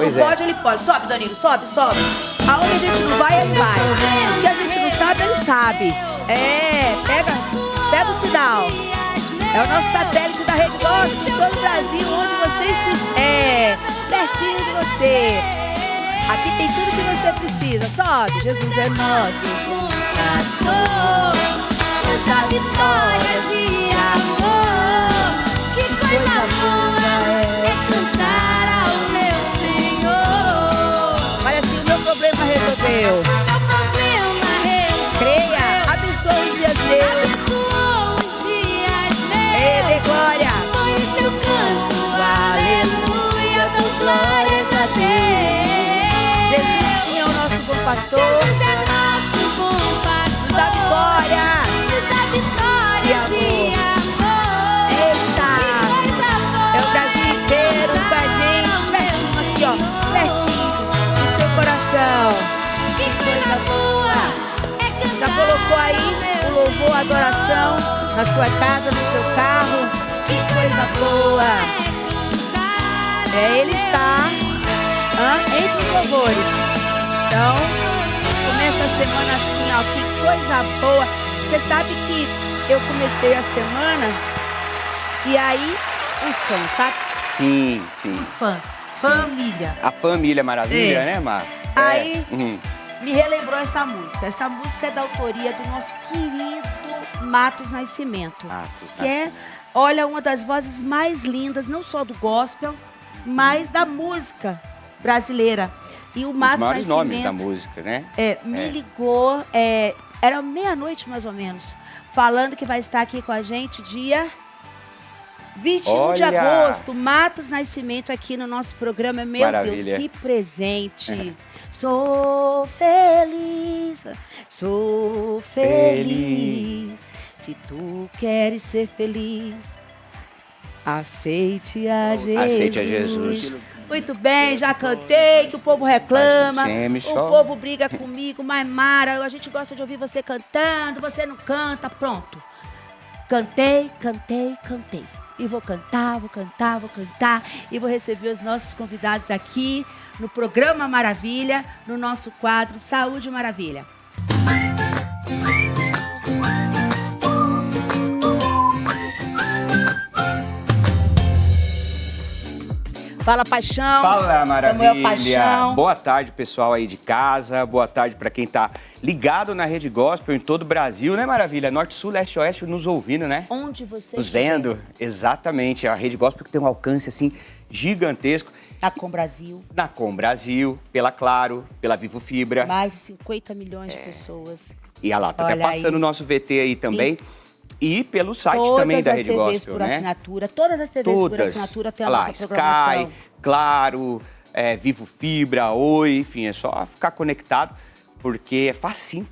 não pode, ele pode. Sobe, Danilo, sobe, sobe. Aonde a gente não vai, ele vai. O que a gente não sabe, ele sabe. Pega o sinal. É o nosso satélite da Rede Gospel de todo o Brasil, onde você estiver, pertinho de você. Aqui tem tudo que você precisa. Sobe, Jesus é nosso. Pastor, Deus dá vitórias e amor. Que coisa boa é cantar ao meu Senhor. Olha assim, o meu problema resolveu. Meu problema resolveu. Creia, abençoe os dias meus. Abençoou os dias meus. Dê glória. Foi o seu canto, aleluia. Dou glórias a Deus. Jesus sim é o nosso bom pastor. Jesus é nosso bom pastor. Da vitória. Jesus dá vitórias e amor. Eita. Que coisa boa É o Brasil inteiro com a gente, pertinho aqui, ó, pertinho do seu coração. Que coisa boa é Já cantar colocou aí ao meu o louvor, a Senhor. adoração na sua casa, no seu carro? Que coisa boa é cantar Ele está entre os louvores. Então, começa a semana assim, ó, que coisa boa. Você sabe que eu comecei a semana e aí os fãs, sabe? Sim, sim. Os fãs, família. A família maravilha, É. né, Mar? Aí Uhum. me relembrou essa música. Essa música é da autoria do nosso querido Matos Nascimento. Que é, olha, uma das vozes mais lindas, não só do gospel, mas da música brasileira. E o Um Matos dos maiores nomes da Nascimento música, né? me ligou, era meia-noite mais ou menos, falando que vai estar aqui com a gente dia 21 de Olha! agosto. Matos Nascimento aqui no nosso programa. Meu Maravilha. Deus, que presente. Sou feliz, sou feliz. Se tu queres ser feliz, aceite a Jesus. Aceite a Jesus. Muito bem, já cantei, que o povo reclama, Sempre, o só. povo briga comigo, mas Mara, a gente gosta de ouvir você cantando, você não canta, pronto. Cantei, cantei, cantei. E vou cantar, vou cantar, vou cantar. E vou receber os nossos convidados aqui no programa Maravilha, no nosso quadro Saúde Maravilha. Fala, Paixão. Fala, maravilha. Samuel Paixão. Boa tarde, pessoal aí de casa. Boa tarde para quem tá ligado na Rede Gospel em todo o Brasil, né, Maravilha? Norte, Sul, Leste, Oeste nos ouvindo, né? Onde você Nos estiver. vendo. Exatamente. A Rede Gospel que tem um alcance, assim, gigantesco. Tá com o Brasil. Na Com Brasil, pela Claro, pela Vivo Fibra. Mais de 50 milhões de pessoas. E olha lá, tá até Olha passando o aí. nosso VT aí também. E pelo site Todas também da as Rede TVs Gospel, por né? assinatura, todas as TVs por assinatura tem a Olha lá, nossa programação. Sky, Claro, Vivo Fibra, Oi, enfim, é só ficar conectado, porque é facinho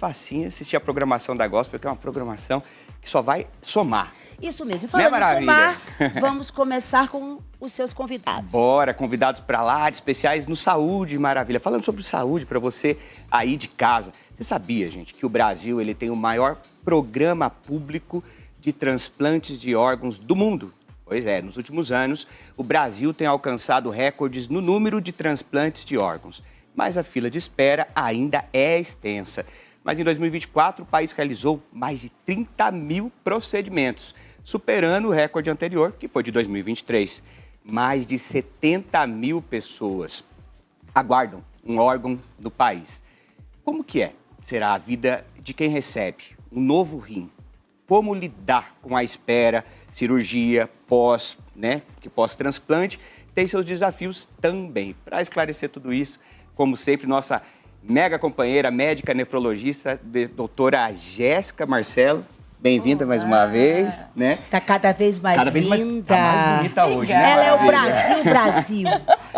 assistir a programação da Gospel, que é uma programação que só vai somar. Isso mesmo. E falando em Maravilha? somar, vamos começar com os seus convidados. Bora, convidados para lá, de especiais no Saúde Maravilha. Falando sobre saúde para você aí de casa. Você sabia, gente, que o Brasil ele tem o maior programa público de transplantes de órgãos do mundo? Pois é, nos últimos anos, o Brasil tem alcançado recordes no número de transplantes de órgãos. Mas a fila de espera ainda é extensa. Mas em 2024, o país realizou mais de 30 mil procedimentos, superando o recorde anterior, que foi de 2023. Mais de 70 mil pessoas aguardam um órgão no país. Como que será a vida de quem recebe um novo rim? Como lidar com a espera, cirurgia, pós-transplante, tem seus desafios também. Para esclarecer tudo isso, como sempre, nossa mega companheira, médica nefrologista, doutora Jéssica Marcelo. Bem-vinda mais uma vez, né? Tá cada vez mais linda. Tá mais bonita hoje, né? Ela é o Maravilha? Brasil.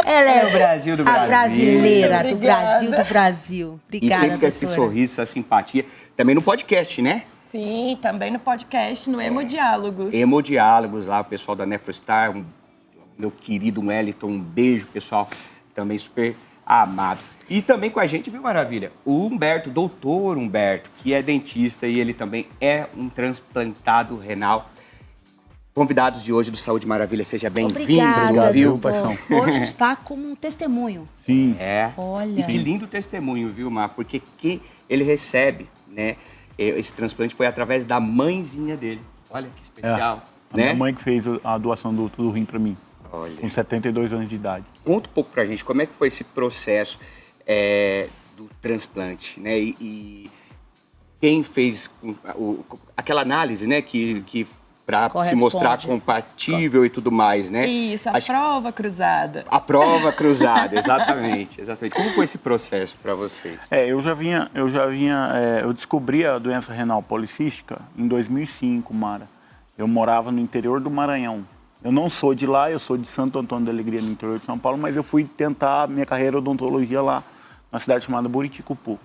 Ela é o Brasil do Brasil. A brasileira do Obrigada. Brasil do Brasil. E Obrigada, sempre com esse doutora. sorriso, essa simpatia. Também no podcast, né? Sim, também no podcast, no Hemodiálogos. Hemodiálogos lá, o pessoal da Nefrostar, meu querido Wellington, um beijo, pessoal, também super amado. E também com a gente, viu, Maravilha? O Humberto, doutor Humberto, que é dentista e ele também é um transplantado renal. Convidados de hoje do Saúde Maravilha, seja bem-vindo, Obrigada, viu? doutor. Hoje está como um testemunho. Sim. É. Olha. E que lindo testemunho, viu, Mar? Porque que ele recebe, né? Esse transplante foi através da mãezinha dele. Olha que especial, A né? minha mãe que fez a doação do rim para mim, Olha. com 72 anos de idade. Conta um pouco pra gente como é que foi esse processo do transplante, né? E quem fez aquela análise, né? Que para se Corresponde. mostrar compatível e tudo mais, né? Isso, a prova cruzada. A prova cruzada, exatamente. Como foi esse processo para vocês? Eu descobri a doença renal policística em 2005, Mara. Eu morava no interior do Maranhão. Eu não sou de lá, eu sou de Santo Antônio da Alegria, no interior de São Paulo, mas eu fui tentar minha carreira de odontologia lá, na cidade chamada Buriticupu.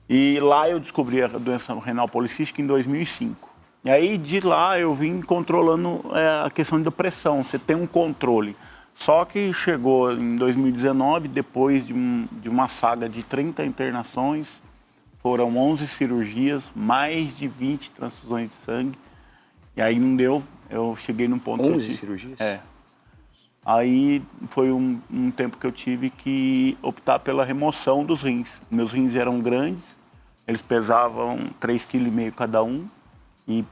E lá eu descobri a doença renal policística em 2005. E aí, de lá, eu vim controlando a questão da pressão. Você tem um controle. Só que chegou em 2019, depois de uma saga de 30 internações, foram 11 cirurgias, mais de 20 transfusões de sangue. E aí não deu, eu cheguei num ponto... 11 cirurgias? É. Aí foi um tempo que eu tive que optar pela remoção dos rins. Meus rins eram grandes, eles pesavam 3,5 kg cada um. E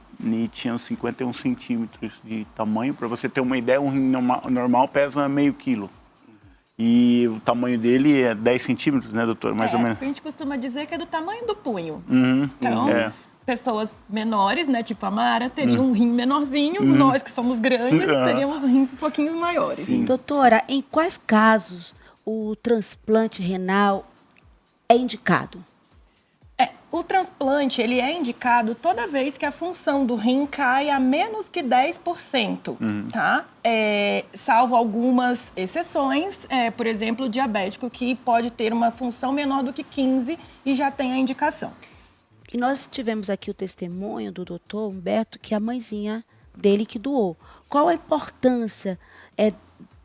tinham 51 centímetros de tamanho. Para você ter uma ideia, um rim normal pesa meio quilo. E o tamanho dele é 10 centímetros, né, doutor? Mais ou menos. A gente costuma dizer que é do tamanho do punho. Uhum, Então, pessoas menores, né, tipo a Mara, teriam um rim menorzinho. Nós que somos grandes, teríamos rins um pouquinho maiores. Sim. Doutora, em quais casos o transplante renal é indicado? O transplante, ele é indicado toda vez que a função do rim cai a menos que 10%, tá? Salvo algumas exceções, por exemplo, o diabético, que pode ter uma função menor do que 15% e já tem a indicação. E nós tivemos aqui o testemunho do doutor Humberto, que é a mãezinha dele que doou. Qual a importância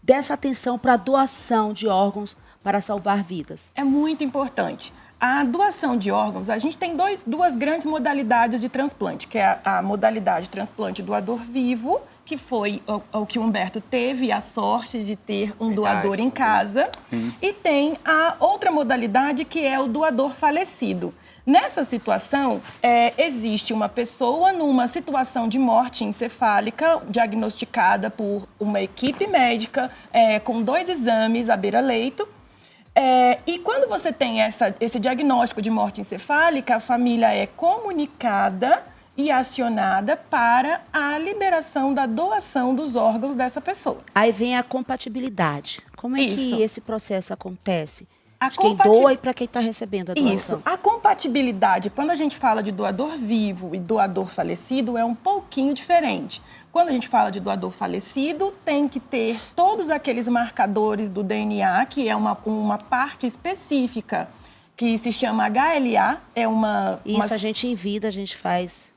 dessa atenção para a doação de órgãos para salvar vidas? É muito importante. A doação de órgãos, a gente tem duas grandes modalidades de transplante, que é a modalidade transplante doador vivo, que foi o que o Humberto teve a sorte de ter um doador em casa, e tem a outra modalidade, que é o doador falecido. Nessa situação, existe uma pessoa numa situação de morte encefálica, diagnosticada por uma equipe médica, com 2 exames à beira-leito. E quando você tem esse diagnóstico de morte encefálica, a família é comunicada e acionada para a liberação da doação dos órgãos dessa pessoa. Aí vem a compatibilidade. Como é que Isso. esse processo acontece? A De quem doa e para quem está recebendo a doação. Isso. A compatibilidade, quando a gente fala de doador vivo e doador falecido, é um pouquinho diferente. Quando a gente fala de doador falecido, tem que ter todos aqueles marcadores do DNA, que é uma parte específica, que se chama HLA. Isso a gente em vida, a gente faz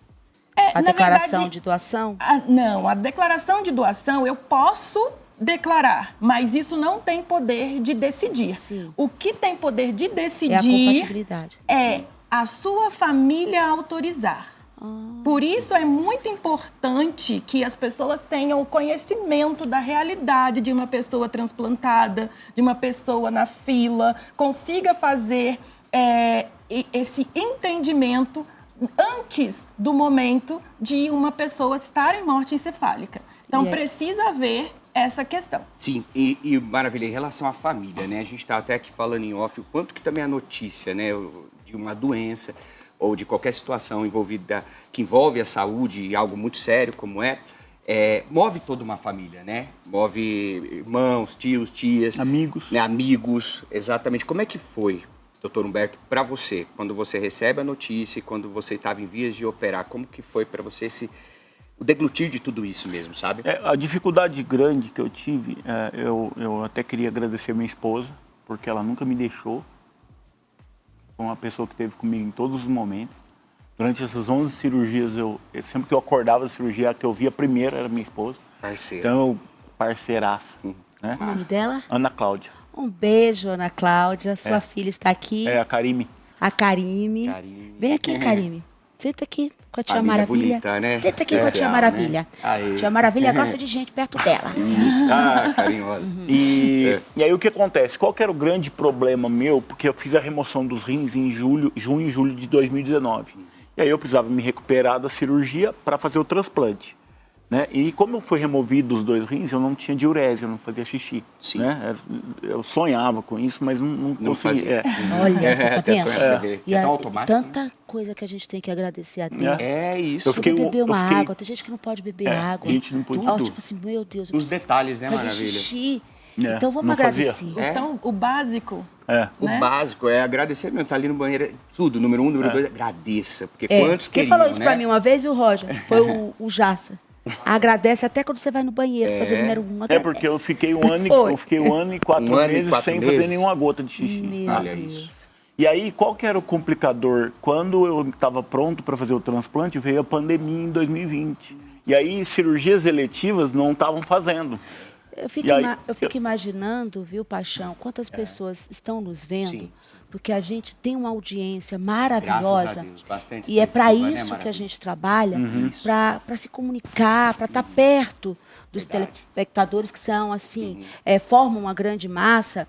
a na declaração verdade, de doação? Não, a declaração de doação eu posso declarar, mas isso não tem poder de decidir. Sim. O que tem poder de É a decidir compatibilidade. é a sua família autorizar. Por isso é muito importante que as pessoas tenham o conhecimento da realidade de uma pessoa transplantada, de uma pessoa na fila, consiga fazer esse entendimento antes do momento de uma pessoa estar em morte encefálica. Então, precisa haver essa questão. Sim, e maravilha, em relação à família, né? A gente está até aqui falando em off o quanto que também a notícia, né, de uma doença ou de qualquer situação envolvida, que envolve a saúde e algo muito sério como move toda uma família, né? Move irmãos, tios, tias. Amigos. Né? Amigos, exatamente. Como é que foi, doutor Humberto, para você, quando você recebe a notícia, quando você estava em vias de operar, como que foi para você o deglutir de tudo isso mesmo, sabe? A dificuldade grande que eu tive, eu até queria agradecer minha esposa, porque ela nunca me deixou. Foi uma pessoa que esteve comigo em todos os momentos. Durante essas 11 cirurgias, sempre que eu acordava da cirurgia, a que eu via primeiro era minha esposa. Parceira. Então, parceiraça. Né? O nome dela? Ana Cláudia. Um beijo, Ana Cláudia. Sua filha está aqui. A Karime. A Karime. Vem aqui, Karime. Senta aqui com a tia Família Maravilha. bonita, né? Senta aqui com a tia Especial, Maravilha. né? Aí. Tia Maravilha gosta de gente perto dela. Isso. Ah, carinhosa. E aí o que acontece? Qual que era o grande problema meu? Porque eu fiz a remoção dos rins em junho e julho de 2019. E aí eu precisava me recuperar da cirurgia para fazer o transplante. Né? E como foi removido os 2 rins, eu não tinha diurese, eu não fazia xixi. Sim. Né? Eu sonhava com isso, mas não conseguia. Olha, você tá Até vendo? sonhar, você vê. E É tão a- automático, tanta coisa que a gente tem que agradecer a Deus. É isso. Eu fiquei- Beber uma eu fiquei- água, tem gente que não pode beber água. a gente não pode. Ó, Tudo. tipo assim, meu Deus. eu Os preciso detalhes, né, fazer Maravilha? xixi. É, Então vamos não fazia. agradecer. É. Então, o básico, O né? básico é agradecer mesmo, tá ali no banheiro, tudo, número 1, número 2, agradeça, porque É, quantos quem queriam, falou isso né? pra mim uma vez, viu, Roger? Foi o Jassa. Agradece até quando você vai no banheiro fazer o número 1. É porque eu fiquei um ano, Foi. eu fiquei 1 ano e 4 Um ano e meses 4 sem meses? fazer nenhuma gota de xixi. Meu Olha Deus. isso. E aí, qual que era o complicador? Quando eu estava pronto para fazer o transplante, veio a pandemia em 2020. E aí, cirurgias eletivas não estavam fazendo. Eu fico, E aí, eu fico imaginando, viu, Paixão, quantas pessoas estão nos vendo, Sim, porque a gente tem uma audiência Graças a maravilhosa. Deus, bastante E é para expressiva, né, isso que a Maravilha? gente trabalha, Uhum. para se comunicar, para estar perto dos Verdade. telespectadores que são assim, formam uma grande massa.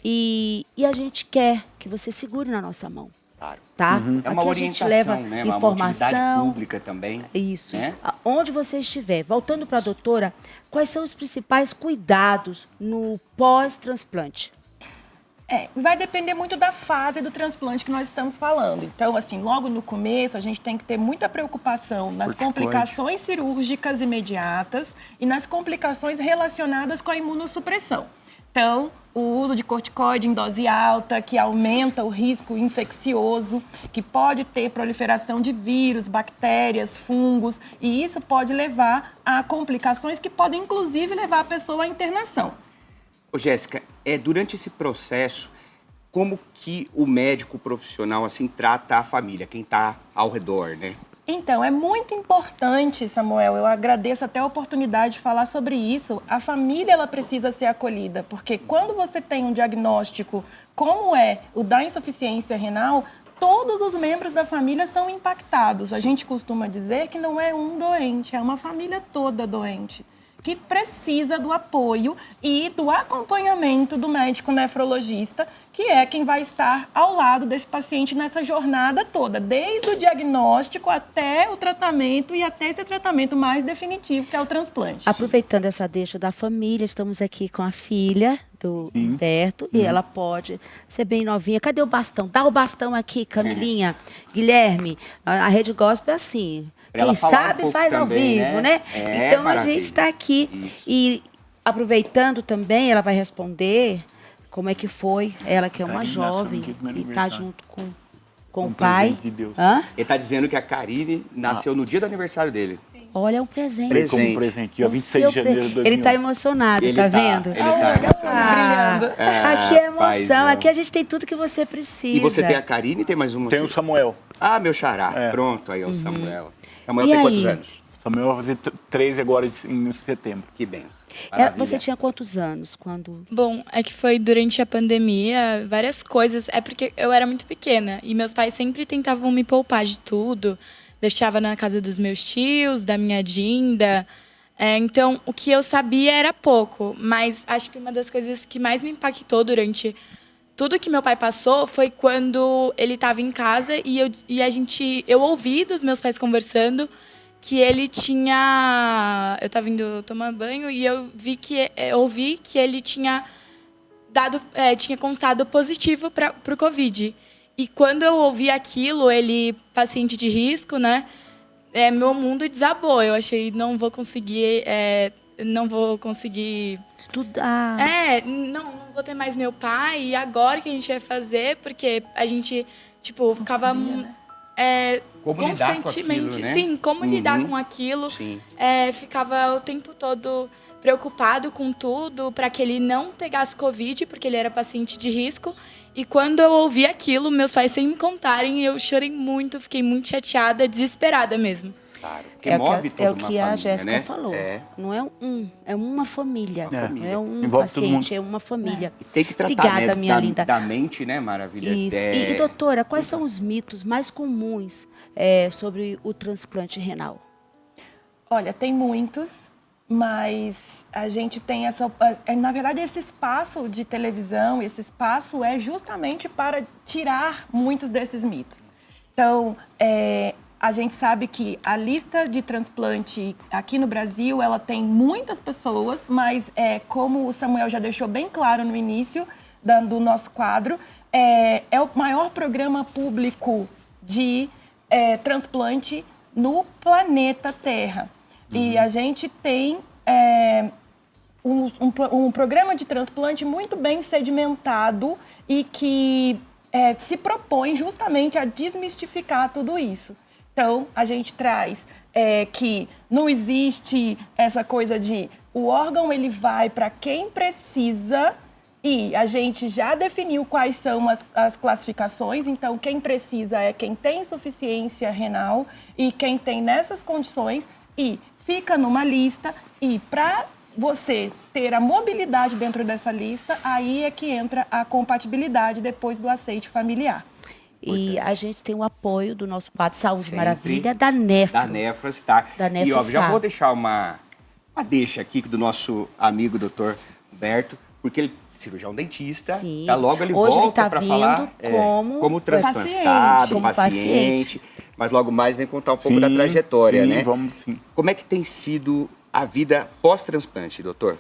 E a gente quer que você segure na nossa mão, Claro. tá? É uma Aqui a orientação, gente leva né? Uma informação. utilidade pública também. Isso. Né? Onde você estiver. Voltando para a doutora, quais são os principais cuidados no pós-transplante? Vai depender muito da fase do transplante que nós estamos falando. Então, assim, logo no começo, a gente tem que ter muita preocupação nas complicações cirúrgicas imediatas e nas complicações relacionadas com a imunossupressão. Então, o uso de corticoide em dose alta, que aumenta o risco infeccioso, que pode ter proliferação de vírus, bactérias, fungos, e isso pode levar a complicações que podem, inclusive, levar a pessoa à internação. Ô, Jéssica, durante esse processo, como que o médico profissional assim trata a família, quem está ao redor, né? Então, é muito importante, Samuel, eu agradeço até a oportunidade de falar sobre isso. A família, ela precisa ser acolhida, porque quando você tem um diagnóstico como é o da insuficiência renal, todos os membros da família são impactados. A gente costuma dizer que não é um doente, é uma família toda doente, que precisa do apoio e do acompanhamento do médico nefrologista, que é quem vai estar ao lado desse paciente nessa jornada toda, desde o diagnóstico até o tratamento e até esse tratamento mais definitivo, que é o transplante. Aproveitando essa deixa da família, estamos aqui com a filha do Humberto e ela pode ser bem novinha. Cadê o bastão? Dá o bastão aqui, Camilinha. Guilherme, a Rede Gospel é assim. Pra ela Quem falar um sabe pouco faz ao também, vivo, né? né? Então a maravilha. gente está aqui. Isso. E aproveitando também, ela vai responder como é que foi. Ela que é uma Karine jovem nasceu no dia do meu e está aniversário. junto com o Um pai. presente de Deus. Hã? Ele está dizendo que a Karine nasceu no dia do aniversário dele. Olha, é um presente. Veio como Presente. presente, dia O 26 seu de janeiro de 2011. Ele está emocionado, Ele tá tá, vendo? ele tá emocionado. brilhando. Aqui é emoção, paizão. aqui a gente tem tudo que você precisa. E você tem a Karine e tem mais uma? Tem o Samuel. Ah, meu xará. É. Pronto, aí é o Samuel. Samuel E tem aí? quantos anos? Samuel vai fazer 13 agora em setembro. Que benção. Você tinha quantos anos quando... Bom, é que foi durante a pandemia, várias coisas. É porque eu era muito pequena e meus pais sempre tentavam me poupar de tudo. Deixava na casa dos meus tios, da minha Dinda. Então, o que eu sabia era pouco. Mas acho que uma das coisas que mais me impactou durante tudo que meu pai passou foi quando ele estava em casa e eu ouvi dos meus pais conversando que ele tinha... Eu estava indo tomar banho e eu ouvi que ele tinha tinha constado positivo para o Covid. E quando eu ouvi aquilo, ele, paciente de risco, né? Meu mundo desabou. Eu achei, não vou conseguir Estudar. não vou ter mais meu pai. E agora o que a gente vai fazer? Porque a gente, ficava Como lidar com constantemente... aquilo, né? Sim, como lidar com aquilo. Sim. Ficava o tempo todo preocupado com tudo para que ele não pegasse Covid, porque ele era paciente de risco. E quando eu ouvi aquilo, meus pais sem me contarem, eu chorei muito, fiquei muito chateada, desesperada mesmo. Claro, porque move toda é o uma que família, a Jéssica né? falou. Não é é uma família. Não é um Envolve todo paciente, mundo. é uma família. E tem que tratar, Obrigada, né, minha linda. da mente, né, Maravilha? Isso. E, doutora, quais são os mitos mais comuns sobre o transplante renal? Olha, tem muitos, mas a gente tem na verdade, esse espaço de televisão, esse espaço é justamente para tirar muitos desses mitos. Então, a gente sabe que a lista de transplante aqui no Brasil, ela tem muitas pessoas, mas como o Samuel já deixou bem claro no início do nosso quadro, é o maior programa público de transplante no planeta Terra. E a gente tem um programa de transplante muito bem sedimentado e que se propõe justamente a desmistificar tudo isso. Então, a gente traz que não existe essa coisa de o órgão ele vai para quem precisa e a gente já definiu quais são as classificações. Então, quem precisa é quem tem insuficiência renal e quem tem nessas condições e fica numa lista e para você ter a mobilidade dentro dessa lista, aí é que entra a compatibilidade depois do aceite familiar. E a gente tem o apoio do nosso quadro Saúde Sempre Maravilha, da Nefro. Da Nefrostar. Da E, ó, Nefrostar. já vou deixar uma deixa aqui do nosso amigo doutor Humberto, porque ele é cirurgião dentista. Sim. Tá, logo ele Hoje ele volta tá para vindo falar como transplantado, como paciente. Mas logo mais vem contar um pouco da Sim, trajetória, sim, né? Vamos, sim. Como é que tem sido a vida pós-transplante, doutor?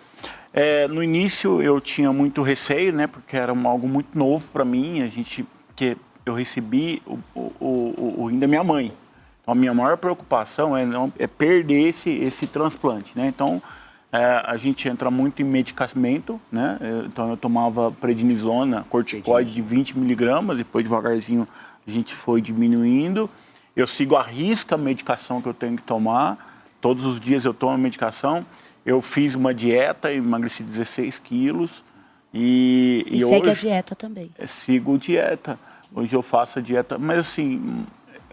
No início eu tinha muito receio, né? Porque era algo muito novo para mim. Porque eu recebi o rim da minha mãe. Então a minha maior preocupação é perder esse transplante, né? Então a gente entra muito em medicamento, né? Então eu tomava prednisona, corticoide de 20 miligramas, depois devagarzinho a gente foi diminuindo. Eu sigo à risca a medicação que eu tenho que tomar. Todos os dias eu tomo a medicação. Eu fiz uma dieta, emagreci 16 quilos. E segue hoje, a dieta também. Sigo dieta. Hoje eu faço a dieta. Mas assim,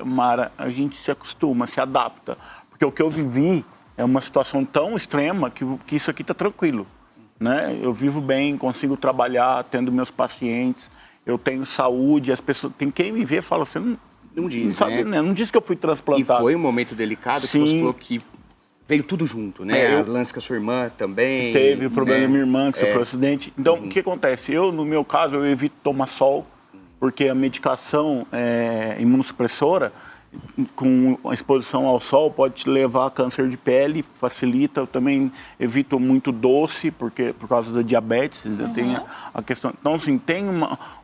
Mara, a gente se acostuma, se adapta. Porque o que eu vivi é uma situação tão extrema que isso aqui está tranquilo, né? Eu vivo bem, consigo trabalhar, atendo meus pacientes. Eu tenho saúde. As pessoas... Tem quem me vê e fala assim... Não diz, não sabe, né? Não disse que eu fui transplantado. E foi um momento delicado Sim. que você falou que veio tudo junto, né? As lances com a sua irmã também. Teve o problema da minha irmã, que sofreu acidente. Então, Uhum. o que acontece? No meu caso, eu evito tomar sol, porque a medicação imunossupressora, com a exposição ao sol, pode te levar a câncer de pele, facilita. Eu também evito muito doce, por causa da diabetes, tem a questão. Então, assim, tem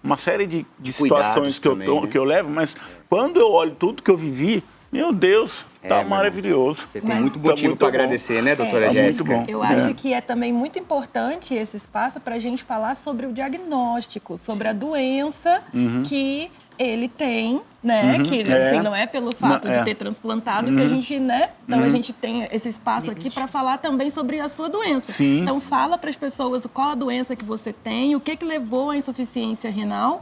uma série de situações que eu levo, mas quando eu olho tudo que eu vivi, meu Deus, tá maravilhoso. Você tem muito motivo para agradecer, né, doutora Jéssica? Muito bom. Eu acho que é também muito importante esse espaço para a gente falar sobre o diagnóstico, sobre a doença que ele tem, né? Que assim, não é pelo fato de ter transplantado que a gente, né? Então a gente tem esse espaço aqui para falar também sobre a sua doença. Sim. Então fala para as pessoas qual a doença que você tem, o que levou à insuficiência renal,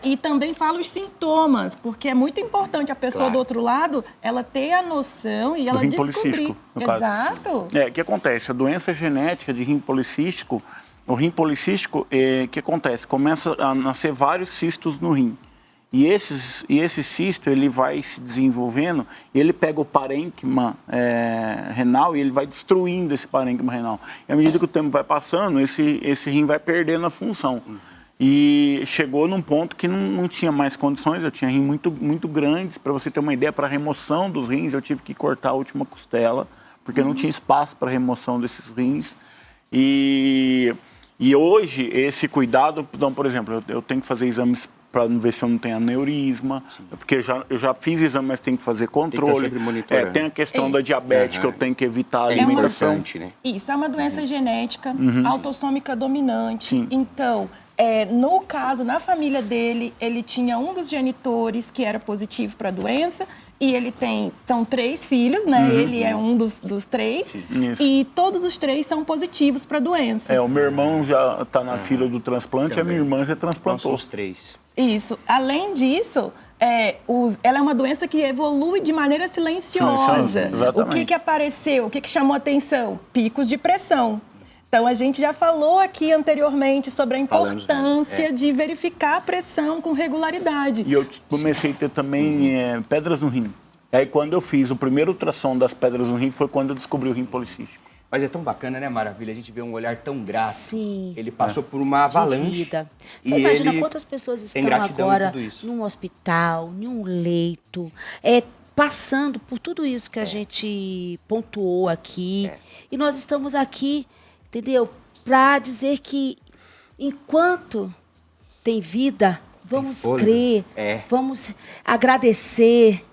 e também fala os sintomas, porque é muito importante a pessoa do outro lado ela ter a noção e ela rim descobrir. policístico, no caso. Exato. O que acontece? A doença genética de rim policístico, o rim policístico, o que acontece? Começa a nascer vários cistos no rim. E esse cisto, ele vai se desenvolvendo, e ele pega o parênquima renal e ele vai destruindo esse parênquima renal. E à medida que o tempo vai passando, esse rim vai perdendo a função. E chegou num ponto que não tinha mais condições, eu tinha rim muito, muito grandes. Para você ter uma ideia, para a remoção dos rins, eu tive que cortar a última costela, porque não tinha espaço para remoção desses rins. E hoje, esse cuidado, então, por exemplo, eu tenho que fazer exames para ver se eu não tenho aneurisma, porque eu já fiz exame, mas tem que fazer controle. Tem que estar sempre monitorando. Tem a questão da diabetes, que eu tenho que evitar a alimentação. Importante, né? Isso é uma doença genética, autossômica dominante. Sim. Então, no caso, na família dele, ele tinha um dos genitores que era positivo para a doença. E ele são 3 filhos, né? Ele é um dos 3. Sim. E todos os 3 são positivos para a doença. O meu irmão já está na fila do transplante, a minha irmã já Então, são transplantou. os 3. Isso. Além disso, ela é uma doença que evolui de maneira silenciosa. O que apareceu? O que chamou atenção? Picos de pressão. Então, a gente já falou aqui anteriormente sobre a importância de verificar a pressão com regularidade. E eu comecei a ter também pedras no rim. Aí, quando eu fiz o primeiro ultrassom das pedras no rim, foi quando eu descobri o rim policístico. Mas é tão bacana, né, Maravilha? A gente vê um olhar tão grato. Sim. Ele passou por uma avalanche. Você imagina quantas pessoas estão agora num hospital, em um leito, passando por tudo isso que a gente pontuou aqui. E nós estamos aqui, entendeu? Para dizer que enquanto tem vida, vamos crer, vamos agradecer.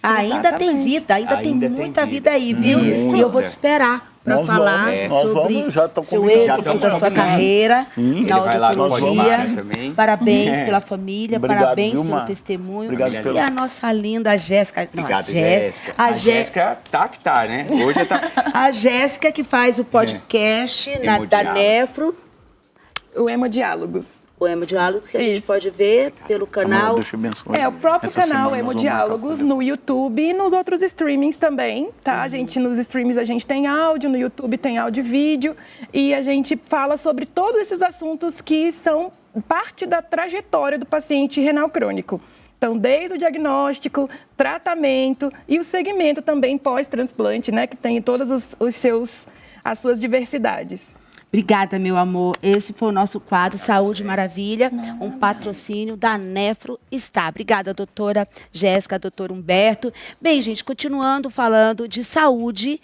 Ainda tem vida, ainda tem muita vida aí, viu? E eu vou te esperar para falar sobre o seu êxito da sua carreira na odontologia. Parabéns pela família, parabéns pelo testemunho. E a nossa linda Jéssica. Obrigado, Jéssica. A Jéssica tá, né? Hoje tá. A Jéssica que faz o podcast da Nefro. O Hemodiálogos. O Hemodiálogos, que a gente pode ver pelo canal. O próprio canal Hemodiálogos no YouTube e nos outros streamings também, tá? Nos streamings a gente tem áudio, no YouTube tem áudio e vídeo. E a gente fala sobre todos esses assuntos que são parte da trajetória do paciente renal crônico. Então, desde o diagnóstico, tratamento e o segmento também pós-transplante, né? Que tem todas as suas diversidades. Obrigada, meu amor. Esse foi o nosso quadro Saúde Maravilha, um patrocínio da Nefro Está. Obrigada, doutora Jéssica, doutor Humberto. Bem, gente, continuando falando de saúde,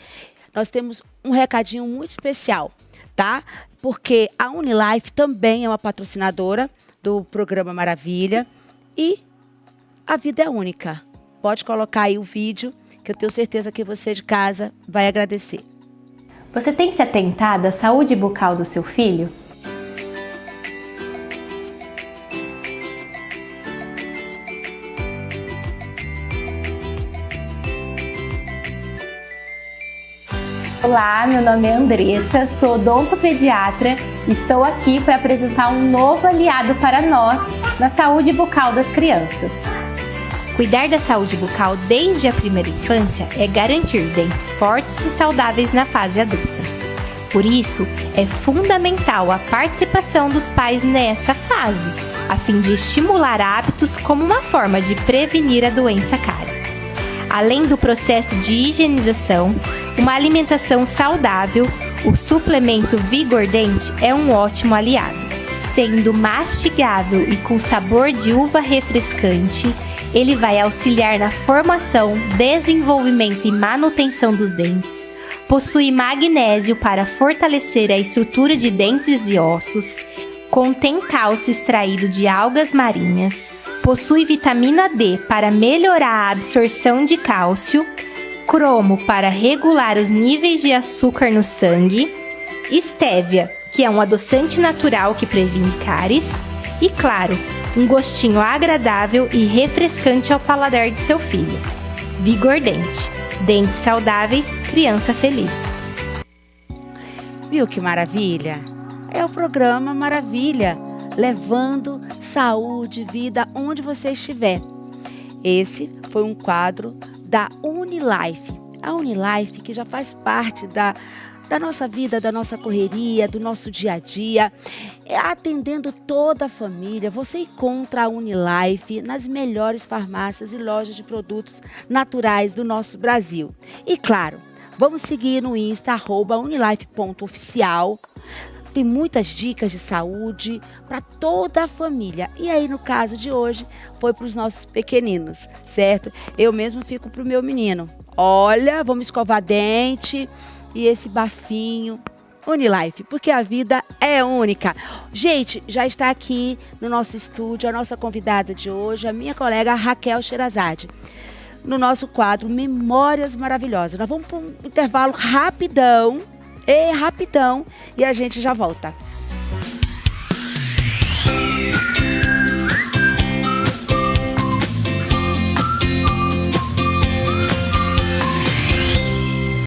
nós temos um recadinho muito especial, tá? Porque a Unilife também é uma patrocinadora do programa Maravilha e a vida é única. Pode colocar aí o vídeo, que eu tenho certeza que você de casa vai agradecer. Você tem se atentado à saúde bucal do seu filho? Olá, meu nome é Andressa, sou odontopediatra e estou aqui para apresentar um novo aliado para nós na saúde bucal das crianças. Cuidar da saúde bucal desde a primeira infância é garantir dentes fortes e saudáveis na fase adulta. Por isso, é fundamental a participação dos pais nessa fase, a fim de estimular hábitos como uma forma de prevenir a doença cárie. Além do processo de higienização, uma alimentação saudável, o suplemento Vigor Dente é um ótimo aliado. Sendo mastigável e com sabor de uva refrescante, ele vai auxiliar na formação, desenvolvimento e manutenção dos dentes. Possui magnésio para fortalecer a estrutura de dentes e ossos. Contém cálcio extraído de algas marinhas. Possui vitamina D para melhorar a absorção de cálcio. Cromo para regular os níveis de açúcar no sangue. Estévia, que é um adoçante natural que previne cáries. E claro, um gostinho agradável e refrescante ao paladar de seu filho. Vigor Dente. Dentes saudáveis, criança feliz. Viu que maravilha? É o programa Maravilha, levando saúde e vida onde você estiver. Esse foi um quadro da Unilife. A Unilife que já faz parte da nossa vida, da nossa correria, do nosso dia a dia, atendendo toda a família. Você encontra a Unilife nas melhores farmácias e lojas de produtos naturais do nosso Brasil. E claro, vamos seguir no Insta, @unilife.oficial. Tem muitas dicas de saúde para toda a família. E aí, no caso de hoje, foi para os nossos pequeninos, certo? Eu mesmo fico para o meu menino. Olha, vamos escovar dente e esse bafinho. Unilife, porque a vida é única. Gente, já está aqui no nosso estúdio a nossa convidada de hoje, a minha colega Raquel Sherazade, no nosso quadro Memórias Maravilhosas. Nós vamos para um intervalo rapidão, e a gente já volta.